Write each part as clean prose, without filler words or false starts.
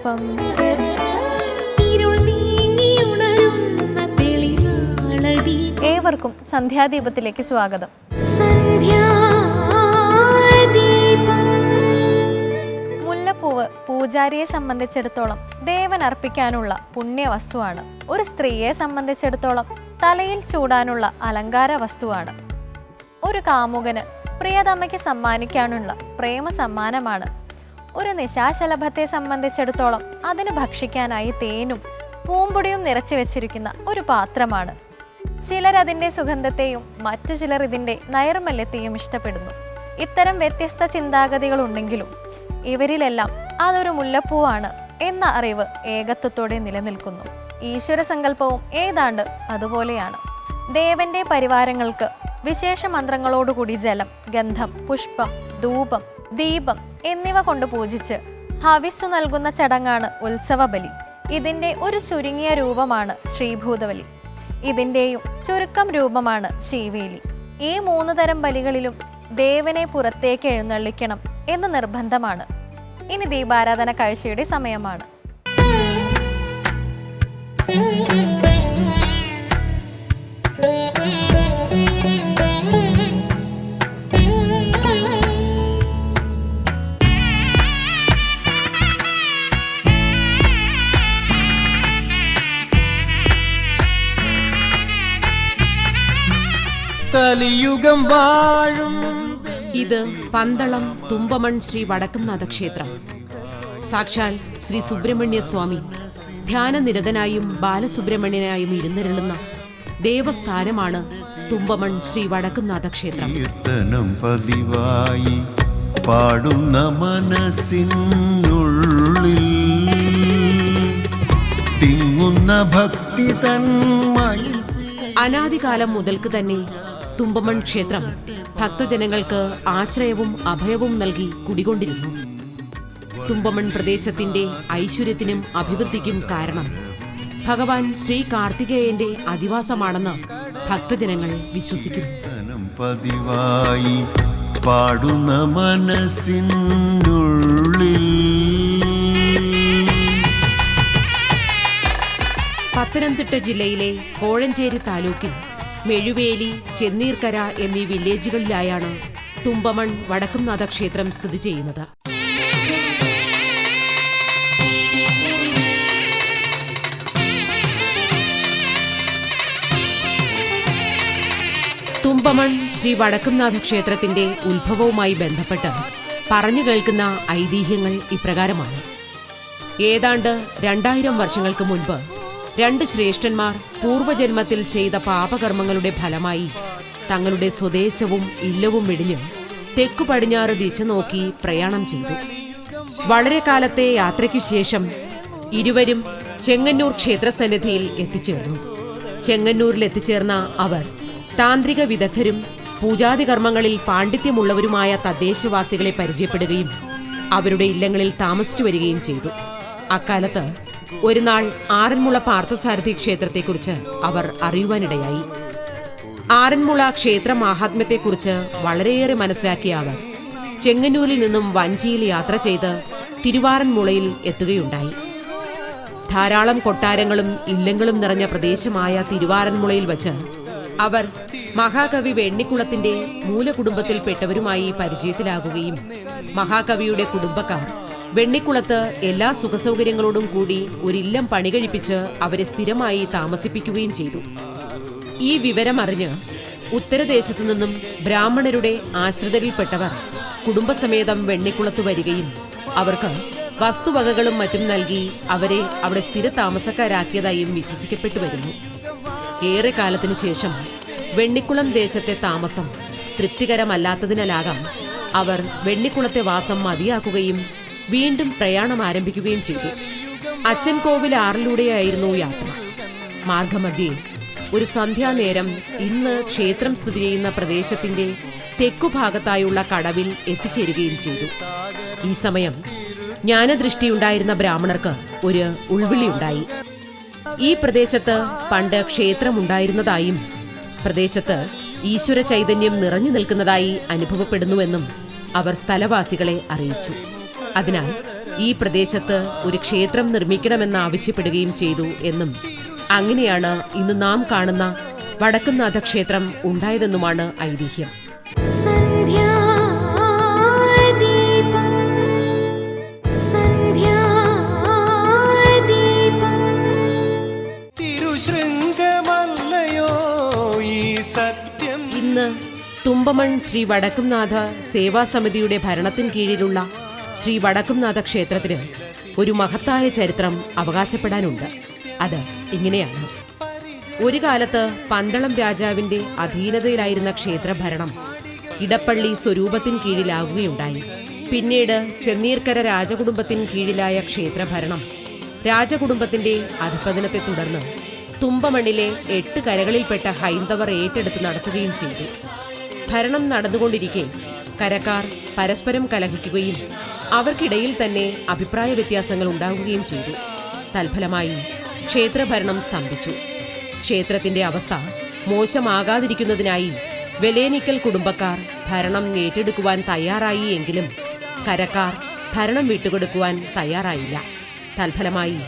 ദീപം. ഏവർക്കും സന്ധ്യാദീപത്തിലേക്ക് സ്വാഗതം. മുല്ലപ്പൂവ് പൂജാരിയെ സംബന്ധിച്ചിടത്തോളം ദേവൻ അർപ്പിക്കാനുള്ള പുണ്യവസ്തുവാണ്. ഒരു സ്ത്രീയെ സംബന്ധിച്ചിടത്തോളം തലയിൽ ചൂടാനുള്ള അലങ്കാര വസ്തുവാണ്. ഒരു കാമുകന് പ്രിയതമയ്ക്ക് സമ്മാനിക്കാനുള്ള പ്രേമ സമ്മാനമാണ്. ഒരു നിശാശലഭത്തെ സംബന്ധിച്ചിടത്തോളം അതിന് ഭക്ഷിക്കാനായി തേനും പൂമ്പൊടിയും നിറച്ചു വെച്ചിരിക്കുന്ന ഒരു പാത്രമാണ്. ചിലർ അതിൻ്റെ സുഗന്ധത്തെയും മറ്റു ചിലർ ഇതിൻ്റെ നൈർമല്യത്തെയും ഇഷ്ടപ്പെടുന്നു. ഇത്തരം വ്യത്യസ്ത ചിന്താഗതികളുണ്ടെങ്കിലും ഇവരിലെല്ലാം അതൊരു മുല്ലപ്പൂവാണ് എന്ന അറിവ് ഏകത്വത്തോടെ നിലനിൽക്കുന്നു. ഈശ്വര സങ്കല്പവും ഏതാണ്ട് അതുപോലെയാണ്. ദേവന്റെ പരിവാരങ്ങൾക്ക് വിശേഷ മന്ത്രങ്ങളോടുകൂടി ജലം, ഗന്ധം, പുഷ്പം, ധൂപം, ദീപം എന്നിവ കൊണ്ട് പൂജിച്ച് ഹവിസ്സു നൽകുന്ന ചടങ്ങാണ് ഉത്സവബലി. ഇതിൻ്റെ ഒരു ചുരുങ്ങിയ രൂപമാണ് ശ്രീഭൂതബലി. ഇതിൻ്റെയും ചുരുക്കം രൂപമാണ് ശീവേലി. ഈ 3 തരം ബലികളിലും ദേവനെ പുറത്തേക്ക് എഴുന്നള്ളിക്കണം എന്ന് നിർബന്ധമാണ്. ഇനി ദീപാരാധന കാഴ്ചയുടെ സമയമാണ്. കലിയുഗം വാഴും. ഇത് പന്തളം തുമ്പമൺ ശ്രീ വടക്കുംനാഥ ക്ഷേത്രം. സാക്ഷാൽ ശ്രീ സുബ്രഹ്മണ്യ സ്വാമി ധ്യാനനിരതനായും ബാലസുബ്രഹ്മണ്യനായും ഇരുന്നിരുളുന്ന ദേവസ്ഥാനമാണ് തുമ്പമൺ ശ്രീ വടക്കുംനാഥ ക്ഷേത്രം. പതിവായി പാടുന്ന മനസ്സിനുള്ളിൽ തിങ്ങുന്ന ഭക്തി തന്മയിൽ. അനാദികാലം മുതൽക്ക് തന്നെ തുമ്പമൺ ക്ഷേത്രം ഭക്തജനങ്ങൾക്ക് ആശ്രയവും അഭയവും നൽകി കുടികൊണ്ടിരുന്നു. തുമ്പമൺ പ്രദേശത്തിന്റെ ഐശ്വര്യത്തിനും അഭിവൃദ്ധിക്കും കാരണം ഭഗവാൻ ശ്രീ കാർത്തികേയന്റെ അധിവാസമാണെന്ന് ഭക്തജനങ്ങൾ വിശ്വസിക്കുന്നു. പതിവായി പാടുന്ന മനസ്സിനുള്ളിൽ. പത്തനംതിട്ട ജില്ലയിലെ കോഴഞ്ചേരി താലൂക്കിൽ മെഴുവേലി, ചെന്നീർക്കര എന്നീ വില്ലേജുകളിലായാണ് തുമ്പമൺ വടക്കുംനാഥ ക്ഷേത്രം സ്ഥിതി ചെയ്യുന്നത്. തുമ്പമൺ ശ്രീ വടക്കുംനാഥ ക്ഷേത്രത്തിന്റെ ഉത്ഭവവുമായി ബന്ധപ്പെട്ട് പറഞ്ഞു കേൾക്കുന്ന ഐതിഹ്യങ്ങൾ ഇപ്രകാരമാണ്. ഏതാണ്ട് 2000 വർഷങ്ങൾക്ക് മുൻപ് 2 ശ്രേഷ്ഠന്മാർ പൂർവജന്മത്തിൽ ചെയ്ത പാപകർമ്മങ്ങളുടെ ഫലമായി തങ്ങളുടെ സ്വദേശവും ഇല്ലവും വെടിഞ്ഞ് തെക്കു പടിഞ്ഞാറ് ദിശ നോക്കി പ്രയാണം ചെയ്തു. വളരെ കാലത്തെ യാത്രയ്ക്കു ശേഷം ഇരുവരും ചെങ്ങന്നൂർ ക്ഷേത്രസന്നിധിയിൽ എത്തിച്ചേർന്നു. ചെങ്ങന്നൂരിൽ എത്തിച്ചേർന്ന അവർ താന്ത്രിക വിദഗ്ധരും പൂജാതി കർമ്മങ്ങളിൽ പാണ്ഡിത്യമുള്ളവരുമായ തദ്ദേശവാസികളെ പരിചയപ്പെടുകയും അവരുടെ ഇല്ലങ്ങളിൽ താമസിച്ചു വരികയും ചെയ്തു. അക്കാലത്ത് ഒരു നാൾ ആറന്മുള പാർത്ഥസാരഥി ക്ഷേത്രത്തെക്കുറിച്ച് അവർ അറിയുവാനിടയായി. ആറന്മുള ക്ഷേത്ര മാഹാത്മ്യത്തെക്കുറിച്ച് വളരെയേറെ മനസ്സിലാക്കിയ അവർ ചെങ്ങന്നൂരിൽ നിന്നും വഞ്ചിയിൽ യാത്ര ചെയ്ത് തിരുവാറന്മുളയിൽ എത്തുകയുണ്ടായി. ധാരാളം കൊട്ടാരങ്ങളും ഇല്ലങ്ങളും നിറഞ്ഞ പ്രദേശമായ തിരുവാറന്മുളയിൽ വച്ച് അവർ മഹാകവി വെണ്ണിക്കുളത്തിന്റെ മൂലകുടുംബത്തിൽപ്പെട്ടവരുമായി പരിചയത്തിലാകുകയും മഹാകവിയുടെ കുടുംബക്കാർ വെണ്ണിക്കുളത്ത് എല്ലാ സുഖസൗകര്യങ്ങളോടും കൂടി ഒരില്ലം പണികഴിപ്പിച്ച് അവരെ സ്ഥിരമായി താമസിപ്പിക്കുകയും ചെയ്തു. ഈ വിവരമറിഞ്ഞ് ഉത്തരദേശത്തു നിന്നും ബ്രാഹ്മണരുടെ ആശ്രിതരിൽപ്പെട്ടവർ കുടുംബസമേതം വെണ്ണിക്കുളത്ത് വരികയും അവർക്ക് വസ്തുവകകളും മറ്റും നൽകി അവരെ അവിടെ സ്ഥിര താമസക്കാരാക്കിയതായും വിശ്വസിക്കപ്പെട്ടു വരുന്നു. ഏറെ കാലത്തിനു ശേഷം വെണ്ണിക്കുളം ദേശത്തെ താമസം തൃപ്തികരമല്ലാത്തതിനാലാകാം അവർ വെണ്ണിക്കുളത്തെ വാസം മതിയാക്കുകയും വീണ്ടും പ്രയാണം ആരംഭിക്കുകയും ചെയ്തു. അച്ചൻകോവിൽ ആറിലൂടെയായിരുന്നു യാത്ര. മാർഗമധ്യേ ഒരു സന്ധ്യാനേരം ഇന്ന് ക്ഷേത്രം സ്ഥിതി ചെയ്യുന്ന പ്രദേശത്തിന്റെ തെക്കുഭാഗത്തായുള്ള കടവിൽ എത്തിച്ചേരുകയും ചെയ്തു. ഈ സമയം ജ്ഞാനദൃഷ്ടിയുണ്ടായിരുന്ന ബ്രാഹ്മണർക്ക് ഒരു ഉൾവിളിയുണ്ടായി. ഈ പ്രദേശത്ത് പണ്ട് ക്ഷേത്രമുണ്ടായിരുന്നതായും പ്രദേശത്ത് ഈശ്വര ചൈതന്യം നിറഞ്ഞു നിൽക്കുന്നതായി അനുഭവപ്പെടുന്നുവെന്നും അവർ സ്ഥലവാസികളെ അറിയിച്ചു. അതിനാൽ ഈ പ്രദേശത്ത് ഒരു ക്ഷേത്രം നിർമ്മിക്കണമെന്ന് ആവശ്യപ്പെടുകയും ചെയ്തു എന്നും അങ്ങനെയാണ് ഇന്ന് നാം കാണുന്ന വടക്കുംനാഥ ക്ഷേത്രം ഉണ്ടായതെന്നുമാണ് ഐതിഹ്യം. ഇന്ന് തുമ്പമൺ ശ്രീ വടക്കുംനാഥ സേവാസമിതിയുടെ ഭരണത്തിന് കീഴിലുള്ള ശ്രീ വടക്കുംനാഥ ക്ഷേത്രത്തിന് ഒരു മഹത്തായ ചരിത്രം അവകാശപ്പെടാനുണ്ട്. അത് ഇങ്ങനെയാണ്. ഒരു കാലത്ത് പന്തളം രാജാവിന്റെ അധീനതയിലായിരുന്ന ക്ഷേത്രഭരണം ഇടപ്പള്ളി സ്വരൂപത്തിന് കീഴിലാകുകയുണ്ടായി. പിന്നീട് ചെന്നീർക്കര രാജകുടുംബത്തിന് കീഴിലായ ക്ഷേത്രഭരണം രാജകുടുംബത്തിന്റെ അധപതനത്തെ തുടർന്ന് തുമ്പമണ്ണിലെ 8 കരകളിൽപ്പെട്ട ഹൈന്ദവർ ഏറ്റെടുത്ത് നടത്തുകയും ചെയ്തു. ഭരണം നടന്നുകൊണ്ടിരിക്കെ കരക്കാർ പരസ്പരം കലഹിക്കുകയും അവർക്കിടയിൽ തന്നെ അഭിപ്രായ വ്യത്യാസങ്ങൾ ഉണ്ടാവുകയും ചെയ്തു. തൽഫലമായി ക്ഷേത്രഭരണം സ്തംഭിച്ചു. ക്ഷേത്രത്തിന്റെ അവസ്ഥ മോശമാകാതിരിക്കുന്നതിനായി വെലേനിക്കൽ കുടുംബക്കാർ ഭരണം ഏറ്റെടുക്കുവാൻ തയ്യാറായി എങ്കിലും കരക്കാർ ഭരണം വിട്ടുകൊടുക്കുവാൻ തയ്യാറായില്ല. തൽഫലമായി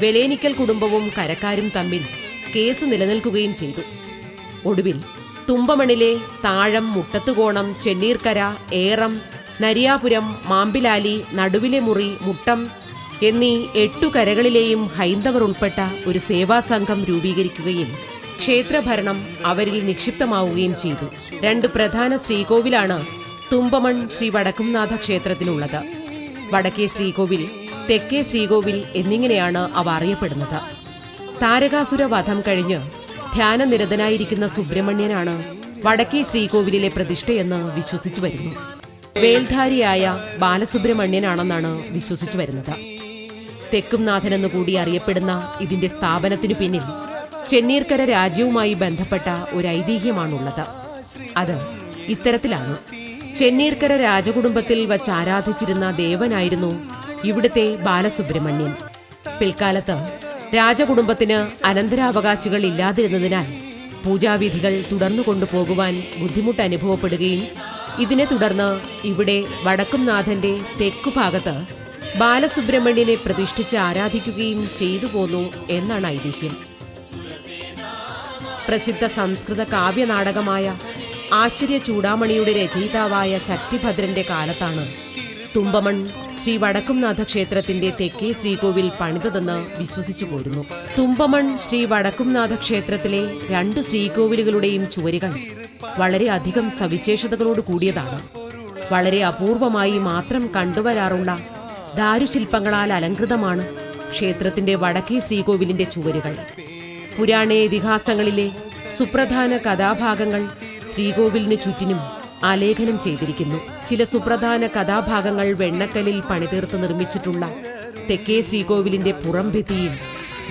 വെലേനിക്കൽ കുടുംബവും കരക്കാരും തമ്മിൽ കേസ് നിലനിൽക്കുകയും ചെയ്തു. ഒടുവിൽ തുമ്പമണിലെ താഴം, മുട്ടത്തുകോണം, ചെന്നീർക്കര, ഏറം, നരിയാപുരം, മാമ്പിലാലി, നടുവിലെ മുറി, മുട്ടം എന്നീ 8 കരകളിലെയും ഹൈന്ദവർ ഉൾപ്പെട്ട ഒരു സേവാസംഘം രൂപീകരിക്കുകയും ക്ഷേത്രഭരണം അവരിൽ നിക്ഷിപ്തമാവുകയും ചെയ്തു. 2 പ്രധാന ശ്രീകോവിലാണ് തുമ്പമൺ ശ്രീ വടക്കുംനാഥ ക്ഷേത്രത്തിനുള്ളത്. വടക്കേ ശ്രീകോവിൽ, തെക്കേ ശ്രീകോവിൽ എന്നിങ്ങനെയാണ് അവ അറിയപ്പെടുന്നത്. താരകാസുര വധം കഴിഞ്ഞ് ധ്യാനനിരതനായിരിക്കുന്ന സുബ്രഹ്മണ്യനാണ് വടക്കേ ശ്രീകോവിലിലെ പ്രതിഷ്ഠയെന്ന് വിശ്വസിച്ചു വരുന്നു. വേൽധാരിയായ ബാലസുബ്രഹ്മണ്യനാണെന്നാണ് വിശ്വസിച്ചു വരുന്നത്. തെക്കുംനാഥനെന്നു കൂടി അറിയപ്പെടുന്ന ഇതിന്റെ സ്ഥാപനത്തിനു പിന്നിൽ ചെന്നീർക്കര രാജ്യവുമായി ബന്ധപ്പെട്ട ഒരു ഐതിഹ്യമാണുള്ളത്. അത് ഇത്തരത്തിലാണ്. ചെന്നീർക്കര രാജകുടുംബത്തിൽ വച്ച് ആരാധിച്ചിരുന്ന ദേവനായിരുന്നു ഇവിടുത്തെ ബാലസുബ്രഹ്മണ്യൻ. പിൽക്കാലത്ത് രാജകുടുംബത്തിന് അനന്തരാവകാശികൾ ഇല്ലാതിരുന്നതിനാൽ പൂജാവിധികൾ തുടർന്നു കൊണ്ടുപോകുവാൻ ബുദ്ധിമുട്ട് അനുഭവപ്പെടുകയും ഇതിനെ തുടർന്ന് ഇവിടെ വടക്കുംനാഥന്റെ തെക്കുഭാഗത്ത് ബാലസുബ്രഹ്മണ്യനെ പ്രതിഷ്ഠിച്ച് ആരാധിക്കുകയും ചെയ്തു പോന്നു എന്നാണ് ഐതിഹ്യം. പ്രസിദ്ധ സംസ്കൃത കാവ്യനാടകമായ ആശ്ചര്യ ചൂടാമണിയുടെ രചയിതാവായ ശക്തിഭദ്രന്റെ കാലത്താണ് തുമ്പമൺ ശ്രീ വടക്കുംനാഥ ക്ഷേത്രത്തിന്റെ തെക്കേ ശ്രീകോവിൽ പണിതതെന്ന് വിശ്വസിച്ചു പോരുന്നു. തുമ്പമൺ ശ്രീ വടക്കുംനാഥ ക്ഷേത്രത്തിലെ 2 ശ്രീകോവിലുകളുടെയും ചുവരുകൾ വളരെയധികം സവിശേഷതകളോട് കൂടിയതാണ്. വളരെ അപൂർവമായി മാത്രം കണ്ടുവരാറുള്ള ദാരുശില്പങ്ങളാൽ അലങ്കൃതമാണ് ക്ഷേത്രത്തിന്റെ വടക്കേ ശ്രീകോവിലിന്റെ ചുവരുകൾ. പുരാണ ഇതിഹാസങ്ങളിലെ സുപ്രധാന കഥാഭാഗങ്ങൾ ശ്രീകോവിലിന് ചുറ്റിനും ആലേഖനം ചെയ്തിരിക്കുന്നു. ചില സുപ്രധാന കഥാഭാഗങ്ങൾ വെണ്ണക്കല്ലിൽ പണിതീർത്ത് നിർമ്മിച്ചിട്ടുള്ള തെക്കേ ശ്രീകോവിലിന്റെ പുറംഭിത്തിയിൽ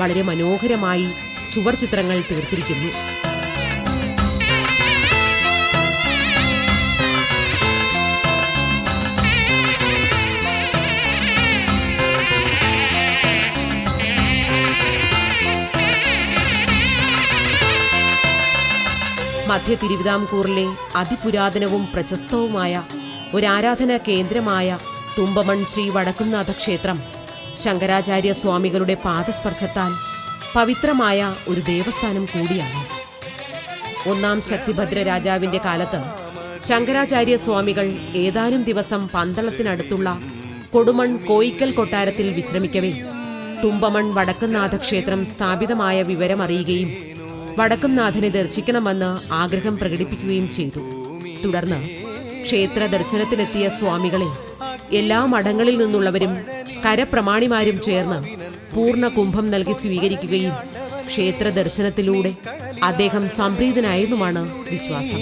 വളരെ മനോഹരമായി ചുവർ ചിത്രങ്ങൾ തീർത്തിരിക്കുന്നു. മധ്യ തിരുവിതാംകൂറിലെ അതിപുരാതനവും പ്രശസ്തവുമായ ഒരാരാധനാ കേന്ദ്രമായ തുമ്പമൺ ശ്രീ വടക്കുംനാഥ ക്ഷേത്രം ശങ്കരാചാര്യ സ്വാമികളുടെ പാദസ്പർശത്താൽ പവിത്രമായ ഒരു ദേവസ്ഥാനം കൂടിയാണ്. 1-ാം ശക്തിഭദ്ര രാജാവിന്റെ കാലത്ത് ശങ്കരാചാര്യ സ്വാമികൾ ഏതാനും ദിവസം പന്തളത്തിനടുത്തുള്ള കൊടുമൺ കോയിക്കൽ കൊട്ടാരത്തിൽ വിശ്രമിക്കവേ തുമ്പമൺ വടക്കുംനാഥ ക്ഷേത്രം സ്ഥാപിതമായ വിവരം അറിയുകയും വടക്കുംനാഥനെ ദർശിക്കണമെന്ന് ആഗ്രഹം പ്രകടിപ്പിക്കുകയും ചെയ്തു. തുടർന്ന് ക്ഷേത്ര ദർശനത്തിലെത്തിയ സ്വാമികളെ എല്ലാ മഠങ്ങളിൽ നിന്നുള്ളവരും കരപ്രമാണിമാരും ചേർന്ന് പൂർണ്ണ കുംഭം നൽകി സ്വീകരിക്കുകയും ക്ഷേത്ര ദർശനത്തിലൂടെ അദ്ദേഹം സംപ്രീതനായെന്നുമാണ് വിശ്വാസം.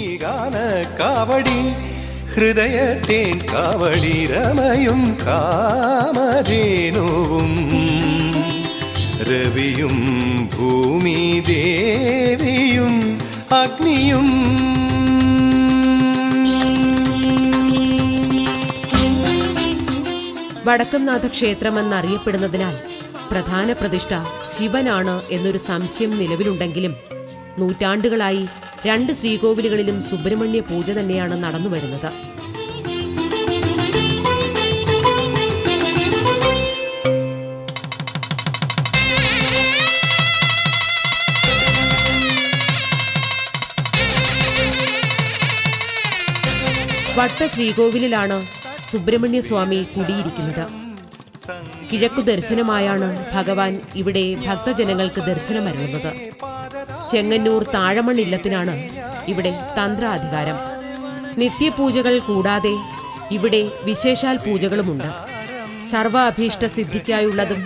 ഹൃദയത്തേൻ കാവടിരമയും കാമധേനുവും രവിയും ഭൂമി ദേവിയും അഗ്നിയും വടക്കുംനാഥ ക്ഷേത്രമെന്നറിയപ്പെടുന്നതിനാൽ പ്രധാന പ്രതിഷ്ഠ ശിവനാണ് എന്നൊരു സംശയം നിലവിലുണ്ടെങ്കിലും നൂറ്റാണ്ടുകളായി 2 ശ്രീകോവിലുകളിലും സുബ്രഹ്മണ്യ പൂജ തന്നെയാണ് നടന്നുവരുന്നത്. വട്ട ശ്രീകോവിലിലാണ് സുബ്രഹ്മണ്യ സ്വാമി കുടിയിരിക്കുന്നത്. കിഴക്കു ദർശനമായാണ് ഭഗവാൻ ഇവിടെ ഭക്തജനങ്ങൾക്ക് ദർശനമരുളുന്നത്. ചെങ്ങന്നൂർ താഴമൺ ഇല്ലത്തിനാണ് ഇവിടെ തന്ത്രാധികാരം. നിത്യപൂജകൾ കൂടാതെ ഇവിടെ വിശേഷാൽ പൂജകളുമുണ്ട്. സർവ അഭീഷ്ട സിദ്ധിക്കായുള്ളതും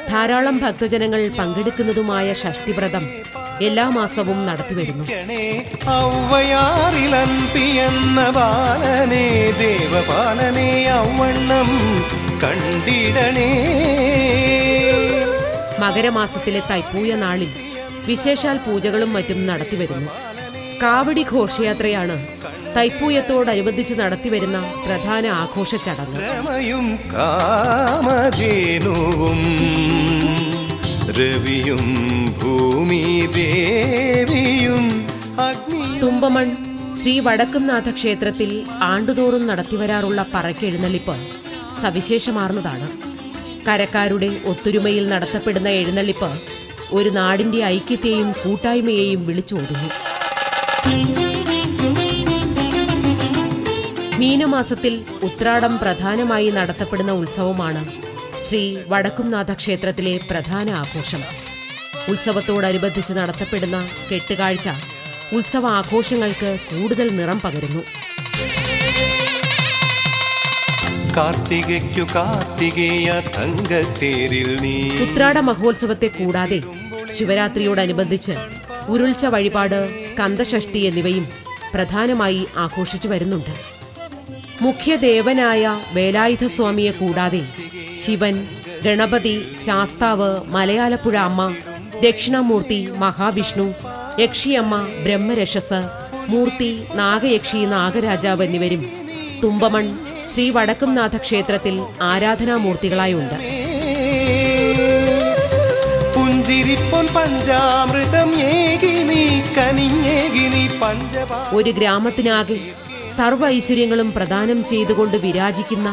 ധാരാളം ഭക്തജനങ്ങൾ പങ്കെടുക്കുന്നതുമായ ഷഷ്ടിവ്രതം എല്ലാ മാസവും നടത്തിവരുന്നു. മകരമാസത്തിലെ തൈപ്പൂയ നാളിൽ വിശേഷാൽ പൂജകളും മറ്റും നടത്തിവരുന്നു. കാവടി ഘോഷയാത്രയാണ് തൈപ്പൂയത്തോടനുബന്ധിച്ച് നടത്തിവരുന്ന പ്രധാന ആഘോഷ ചടങ്ങ്. തുമ്പമൺ ശ്രീ വടക്കുംനാഥ ക്ഷേത്രത്തിൽ ആണ്ടുതോറും നടത്തിവരാറുള്ള പറക്കെഴുന്നള്ളിപ്പ് സവിശേഷമാർന്നതാണ്. കരക്കാരുടെ ഒത്തൊരുമയിൽ നടത്തപ്പെടുന്ന എഴുന്നള്ളിപ്പ് ഒരു നാടിന്റെ ഐക്യത്തെയും കൂട്ടായ്മയെയും വിളിച്ചോതുന്നു. മീനമാസത്തിൽ ഉത്രാടം പ്രധാനമായി നടത്തപ്പെടുന്ന ഉത്സവമാണ് ശ്രീ വടക്കുംനാഥ ക്ഷേത്രത്തിലെ പ്രധാന ആഘോഷം. ഉത്സവത്തോടനുബന്ധിച്ച് നടത്തപ്പെടുന്ന കെട്ടുകാഴ്ച ഉത്സവ ആഘോഷങ്ങൾക്ക് കൂടുതൽ നിറം പകരുന്നു. ഉത്രാട മഹോത്സവത്തെ കൂടാതെ ശിവരാത്രിയോടനുബന്ധിച്ച് ഉരുൾച്ച വഴിപാട്, സ്കന്ദഷഷ്ടി എന്നിവയും പ്രധാനമായി ആഘോഷിച്ചു വരുന്നുണ്ട്. മുഖ്യദേവനായ വേലായുധസ്വാമിയെ കൂടാതെ ശിവൻ, ഗണപതി, ശാസ്താവ്, മലയാലപ്പുഴ അമ്മ, ദക്ഷിണാമൂർത്തി, മഹാവിഷ്ണു, യക്ഷിയമ്മ, ബ്രഹ്മരക്ഷസ്, മൂർത്തി, നാഗയക്ഷി, നാഗരാജാവ് എന്നിവരും തുമ്പമൺ ശ്രീ വടക്കുംനാഥ ക്ഷേത്രത്തിൽ ആരാധനാമൂർത്തികളായുണ്ട്. ഒരു ഗ്രാമത്തിനാകെ സർവ്വ ഐശ്വര്യങ്ങളും പ്രദാനം ചെയ്തുകൊണ്ട് വിരാജിക്കുന്ന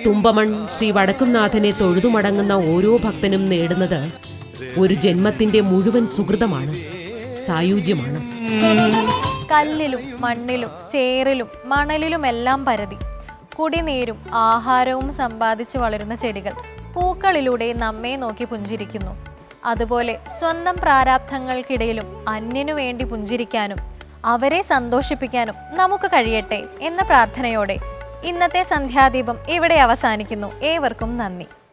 തുമ്പമൺ ശ്രീ വടക്കുംനാഥനെ തൊഴുതുമടങ്ങുന്ന ഓരോ ഭക്തനും നേടുന്നത് ഒരു ജന്മത്തിന്റെ മുഴുവൻ സുഹൃതമാണ്, സായുജ്യമാണ്. കല്ലിലും മണ്ണിലും ചേറിലും മണലിലുമെല്ലാം പരതി കുടിനീരും ആഹാരവും സമ്പാദിച്ചു വളരുന്ന ചെടികൾ പൂക്കളിലൂടെ നമ്മെ നോക്കി പുഞ്ചിരിക്കുന്നു. അതുപോലെ സ്വന്തം പ്രാരാബ്ധങ്ങൾക്കിടയിലും അന്യനു വേണ്ടി പുഞ്ചിരിക്കാനും അവരെ സന്തോഷിപ്പിക്കാനും നമുക്ക് കഴിയട്ടെ എന്ന പ്രാർത്ഥനയോടെ ഇന്നത്തെ സന്ധ്യാദീപം ഇവിടെ അവസാനിക്കുന്നു. ഏവർക്കും നന്ദി.